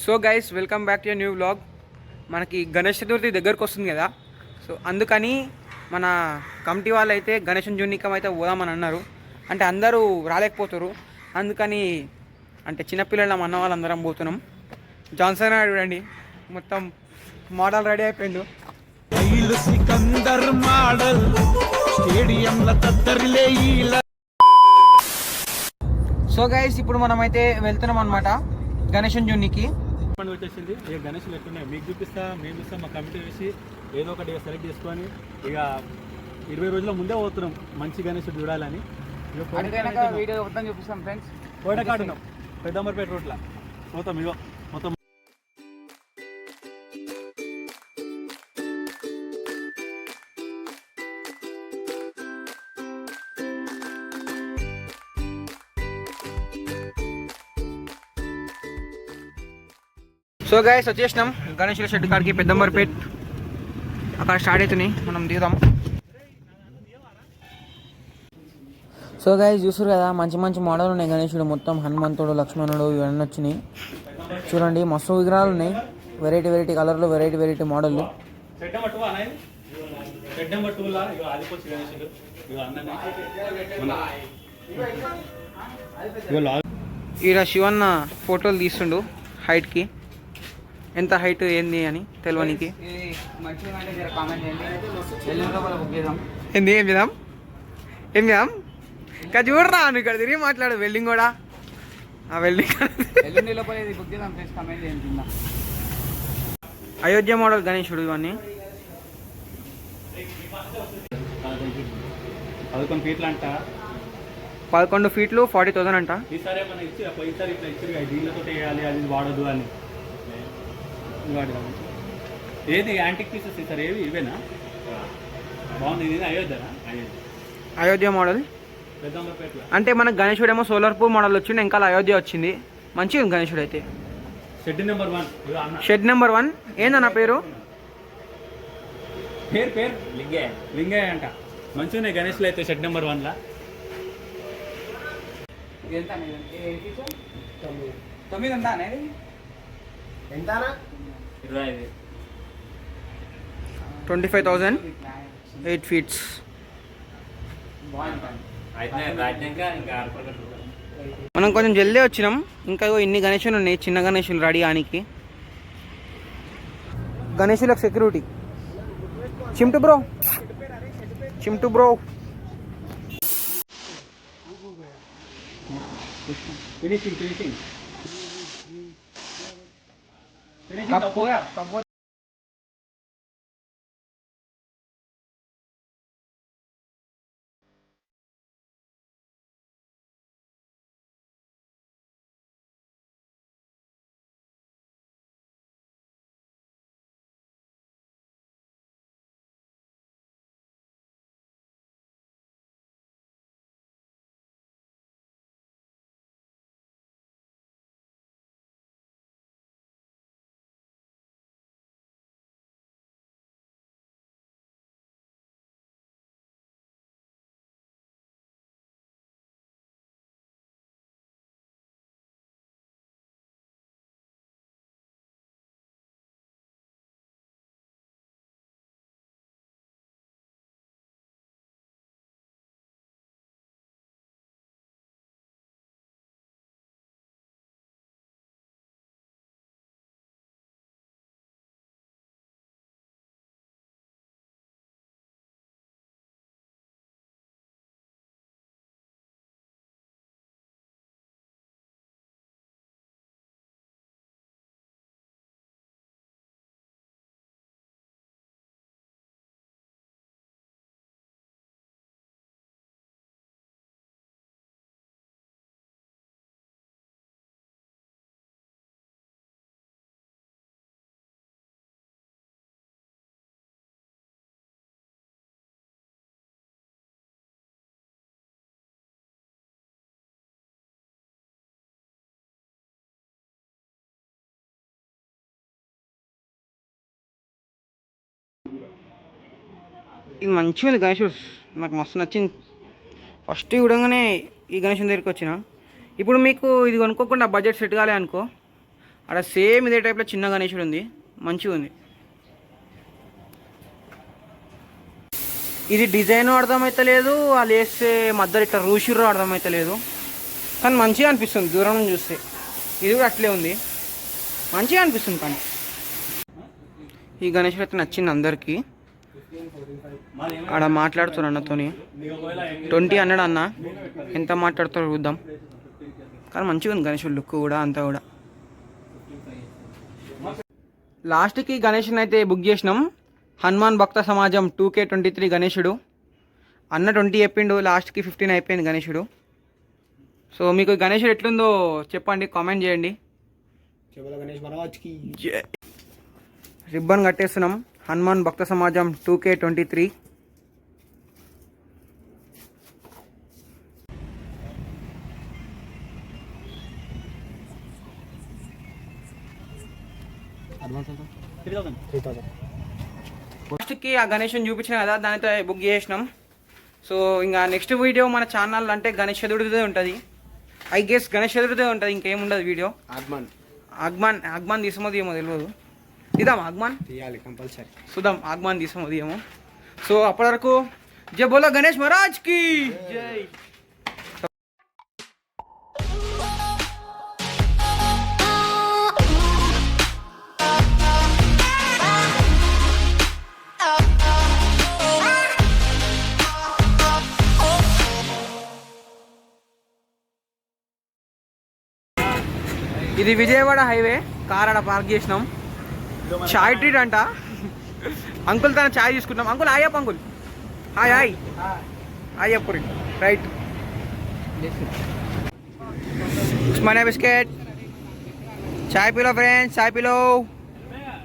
So guys welcome back to new vlog. మనకి గణేష్ చతుర్థి దగ్గరకు వస్తుంది కదా, సో అందుకని మన కమిటీ వాళ్ళు అయితే గణేశం జూనికం అయితే పోదామని అన్నారు. అంటే అందరూ రాలేకపోతారు, అందుకని అంటే చిన్నపిల్లల అన్న వాళ్ళందరం పోతున్నాం. జాన్సన్ చూడండి మొత్తం మోడల్ రెడీ అయిపోయిండు. సో గైస్ ఇప్పుడు మనమైతే వెళ్తున్నాం అనమాట గణేశం జూనికి. వచ్చేసింది ఇక గణేషులు ఎట్లున్నాయి మీకు చూపిస్తా, మేము చూస్తాం. మా కమిటీ వేసి ఏదో ఒకటి సెలెక్ట్ చేసుకొని ఇక 20 రోజుల ముందే పోతున్నాం మంచి గణేషుడు చూడాలని. వీడియో మొత్తం చూపిస్తాం ఫ్రెండ్స్. కోటకాడున్నాం పెద్దంబర్పేట రోడ్ల పోతాం. ఇగో మొత్తం సో గైస్ వచ్చేసినాం గణేషుల షెడ్ కాడికి, పెద్దంబర్పేట్. అక్కడ స్టార్ట్ అవుతున్నాయి, మనం దిగుదాం. సో గైస్ చూసారు కదా, మంచి మంచి మోడల్ ఉన్నాయి గణేషుడు. మొత్తం హనుమంతుడు, లక్ష్మణుడు ఇవన్నీ వచ్చినాయి. చూడండి మస్తు విగ్రహాలు ఉన్నాయి, వెరైటీ వెరైటీ కలర్లు, వెరైటీ వెరైటీ మోడళ్ళు. ఈడ శివన్న ఫోటోలు తీస్తుండు హైట్కి, ఎంత హైట్ ఏంది అని తెలియనికి. ఏంది ఏం చేద్దాం ఏం చేద్దాం ఇంకా చూడరా, నువ్వు ఇక్కడ తిరిగి మాట్లాడు. వెల్డింగ్ కూడా ఆ వెల్డింగ్ అయోధ్య మోడల్ గణేశుడు ఇవన్నీ 11 ఫీట్లు అంట, 11 ఫీట్లు 40,000 అంట. ఈసారి ఏమన్నా ఇచ్చి పోయినసారి ఇట్లా ఇచ్చి దీనితో వేయాలి, అది వాడదు అని. ఏది యాంటిక్ పీసెస్ ఈసారి ఏవి ఇవేనా? బాగుంది. ఇది అయోధ్య మోడల్ అంటే మనకు గణేశుడు ఏమో సోలార్పూర్ మోడల్ వచ్చింది, ఇంకా అయోధ్య వచ్చింది. మంచిగా ఉంది గణేశుడు అయితే. Shed number 1. షెడ్ నెంబర్ 1 ఏందన్న పేరు? పేరు లింగయ్య అంట. మంచిగా ఉన్నాయి గణేష్లు అయితే షెడ్ నెంబర్ 1లా. 25,000 8 ఫీట్స్. మనం కొంచెం జల్దీ వచ్చినాం, ఇంకా ఇన్ని గణేషులు ఉన్నాయి, చిన్న గణేషులు రెడీ ఆనికి. గణేషులకు security Chintu bro, Chintu bro. Finishing ఇది మంచిగా ఉంది గణేషుడు, నాకు మస్తు నచ్చింది. ఫస్ట్ చూడంగానే ఈ గణేషుని దగ్గరికి వచ్చిన. ఇప్పుడు మీకు ఇది కొనుక్కోకుండా బడ్జెట్ సెట్ కాలే అనుకో, అక్కడ సేమ్ ఇదే టైప్లో చిన్న గణేశుడు ఉంది, మంచిగా ఉంది. ఇది డిజైన్ అర్థమైతలేదు, వాళ్ళు వేస్తే మధ్యలో ఇట్లా రూషిర్రో అర్థమైతలేదు, కానీ మంచిగా అనిపిస్తుంది దూరం నుంచి చూస్తే. ఇది కూడా అట్లే ఉంది, మంచిగా అనిపిస్తుంది. కానీ ఈ గణేశుడు అయితే నచ్చింది అందరికీ. ఆడ మాట్లాడుతున్నారు అన్నతోని, 20 అన్నాడు అన్న, ఎంత మాట్లాడుతారో చూద్దాం. కానీ మంచిగా ఉంది గణేశుడు లుక్ కూడా అంతా కూడా. లాస్ట్కి గణేషుని అయితే బుక్ చేసినాం. హనుమాన్ భక్త సమాజం 2K23 గణేశుడు అన్న 20 చెప్పిండు, లాస్ట్కి 15 అయిపోయింది గణేశుడు. సో మీకు గణేశుడు ఎట్లుందో చెప్పండి, కామెంట్ చేయండి. రిబ్బన్ కట్టేస్తున్నాం హనుమాన్ భక్త సమాజం 2K23. ఫస్ట్కి ఆ గణేషుని చూపించిన కదా, దానితో బుక్ చేసినాం. సో ఇంకా నెక్స్ట్ వీడియో మన ఛానల్ అంటే గణేష్ చతుర్థిదే ఉంటుంది. ఐ గెస్ గణేష్ చతుర్థిదే ఉంటుంది, ఇంకేముండదు వీడియో. ఆగ్మాన్ తీసమోది ఏమో తెలియదు, తీద్దాం ఆగ్మాన్ తీయాలి కంపల్సరీ, చూద్దాం ఆగ్మాన్ తీసమోది ఏమో. సో అప్పటి వరకు జై బోలో గణేష్ మహారాజ్ కి జై. ఇది విజయవాడ హైవే, కార్ ఆడ పార్క్ చేసినాం. చాయ్ ట్రీట్ అంట. అంకుల్ తన చాయ్ తీసుకుంటాం. అంకుల్ హాయ్ అప్ అంకుల్, హాయ్ హాయ్ హాయ్ అప్పురి రైట్. ఉస్మానియా బిస్కెట్, చాయ్ పీలో ఫ్రెండ్స్, చాయ్ పీలో.